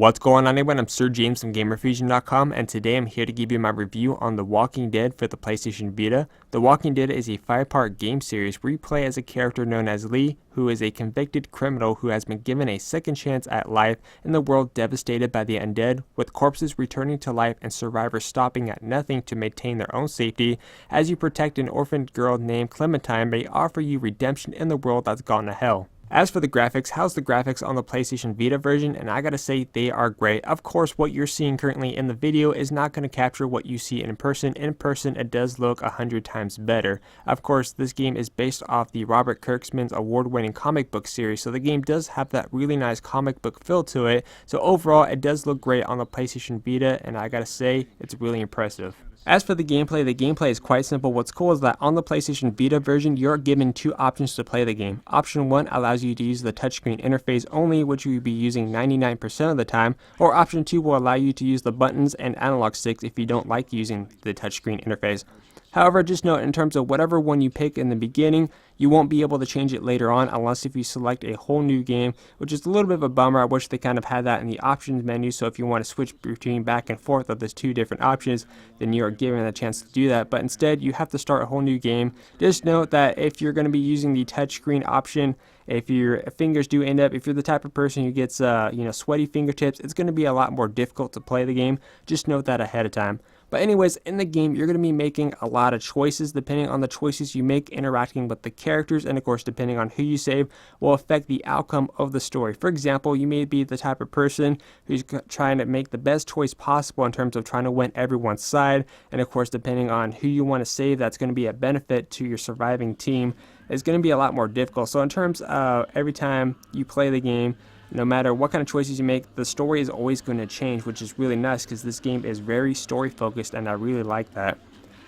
What's going on, everyone? I'm Sir James from GamerFuzion.com, and today I'm here to give you my review on The Walking Dead for the PlayStation Vita. The Walking Dead is a 5-part game series where you play as a character known as Lee, who is a convicted criminal who has been given a second chance at life in the world devastated by the undead, with corpses returning to life and survivors stopping at nothing to maintain their own safety. As you protect an orphaned girl named Clementine, they offer you redemption in the world that's gone to hell. As for the graphics, how's the graphics on the PlayStation Vita version? And I gotta say, they are great. Of course, what you're seeing currently in the video is not going to capture what you see in person. In person, it does look 100 times better. Of course, this game is based off the Robert Kirkman's award-winning comic book series, so the game does have that really nice comic book feel to it. So overall, it does look great on the PlayStation Vita, and I gotta say, it's really impressive. As for the gameplay is quite simple. What's cool is that on the PlayStation Vita version, you're given two options to play the game. Option 1 allows you to use the touchscreen interface only, which you will be using 99% of the time, or option 2 will allow you to use the buttons and analog sticks if you don't like using the touchscreen interface. However, just note in terms of whatever one you pick in the beginning, you won't be able to change it later on unless if you select a whole new game, which is a little bit of a bummer. I wish they kind of had that in the options menu, so if you want to switch between back and forth of those two different options, then you are given a chance to do that. But instead, you have to start a whole new game. Just note that if you're going to be using the touchscreen option, if your fingers do end up, if you're the type of person who gets sweaty fingertips, it's going to be a lot more difficult to play the game. Just note that ahead of time. But anyways, in the game, you're going to be making a lot of choices. Depending on the choices you make, interacting with the characters, and of course, depending on who you save, will affect the outcome of the story. For example, you may be the type of person who's trying to make the best choice possible in terms of trying to win everyone's side. And of course, depending on who you want to save, that's going to be a benefit to your surviving team. It's going to be a lot more difficult. So in terms of every time you play the game, no matter what kind of choices you make, the story is always going to change, which is really nice because this game is very story focused, and I really like that.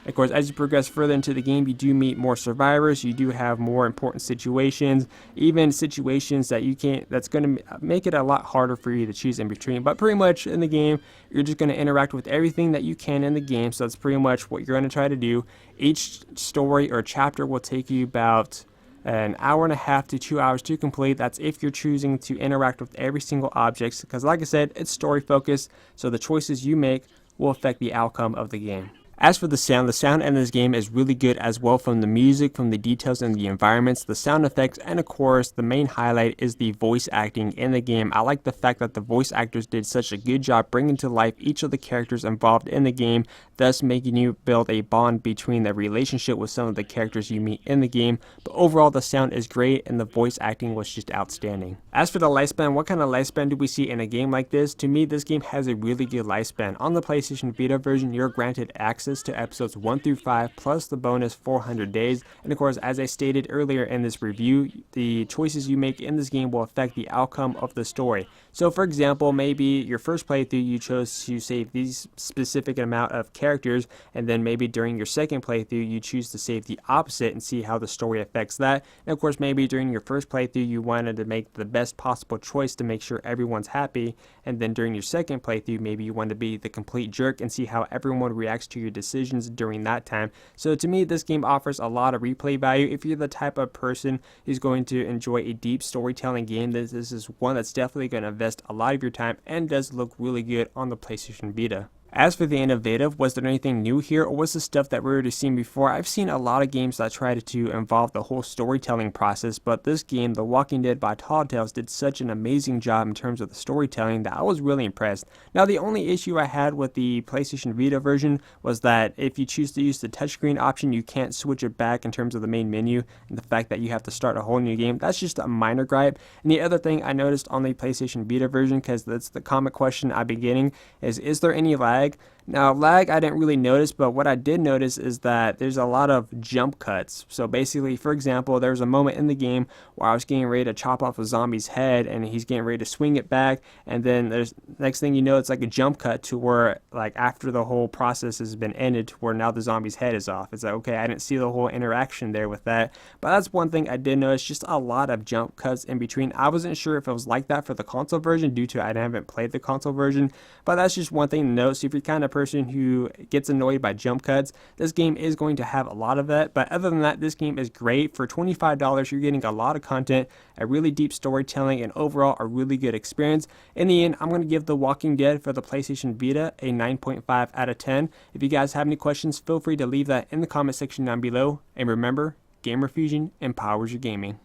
Of course, as you progress further into the game, you do meet more survivors, you do have more important situations, even situations that that's going to make it a lot harder for you to choose in between. But pretty much in the game, you're just going to interact with everything that you can in the game, so that's pretty much what you're going to try to do. Each story or chapter will take you about an hour and a half to 2 hours to complete. That's if you're choosing to interact with every single object, because like I said, it's story focused, so the choices you make will affect the outcome of the game. As for the sound in this game is really good as well, from the music, from the details and the environments, the sound effects, and of course the main highlight is the voice acting in the game. I like the fact that the voice actors did such a good job bringing to life each of the characters involved in the game, thus making you build a bond between the relationship with some of the characters you meet in the game. But overall, the sound is great and the voice acting was just outstanding. As for the lifespan, what kind of lifespan do we see in a game like this? To me, this game has a really good lifespan. On the PlayStation Vita version, you're granted access to episodes 1 through 5 plus the bonus 400 days, and of course, as I stated earlier in this review, the choices you make in this game will affect the outcome of the story. So for example, maybe your first playthrough you chose to save these specific amount of characters, and then maybe during your second playthrough you choose to save the opposite and see how the story affects that. And of course, maybe during your first playthrough you wanted to make the best possible choice to make sure everyone's happy, and then during your second playthrough maybe you want to be the complete jerk and see how everyone reacts to your decisions during that time. So to me, this game offers a lot of replay value. If you're the type of person who's going to enjoy a deep storytelling game, this is one that's definitely going to invest a lot of your time and does look really good on the PlayStation Vita. As for the innovative, was there anything new here, or was this stuff that we already seen before? I've seen a lot of games that try to involve the whole storytelling process, but this game, The Walking Dead by Telltale, did such an amazing job in terms of the storytelling that I was really impressed. Now, the only issue I had with the PlayStation Vita version was that if you choose to use the touchscreen option, you can't switch it back in terms of the main menu, and the fact that you have to start a whole new game, that's just a minor gripe. And the other thing I noticed on the PlayStation Vita version, because that's the common question I've been getting, is there any lag? Now, lag I didn't really notice, but what I did notice is that there's a lot of jump cuts. So basically, for example, there was a moment in the game where I was getting ready to chop off a zombie's head and he's getting ready to swing it back, and then there's next thing you know, it's like a jump cut to where, like, after the whole process has been ended, to where now the zombie's head is off. It's like, okay, I didn't see the whole interaction there with that. But that's one thing I did notice, just a lot of jump cuts in between. I wasn't sure if it was like that for the console version due to I haven't played the console version, but that's just one thing to note. So if you're kind of person who gets annoyed by jump cuts, this game is going to have a lot of that. But other than that, this game is great. For $25, you're getting a lot of content, a really deep storytelling, and overall a really good experience. In the end, I'm going to give The Walking Dead for the PlayStation Vita a 9.5 out of 10. If you guys have any questions, feel free to leave that in the comment section down below. And remember, GamerFuzion empowers your gaming.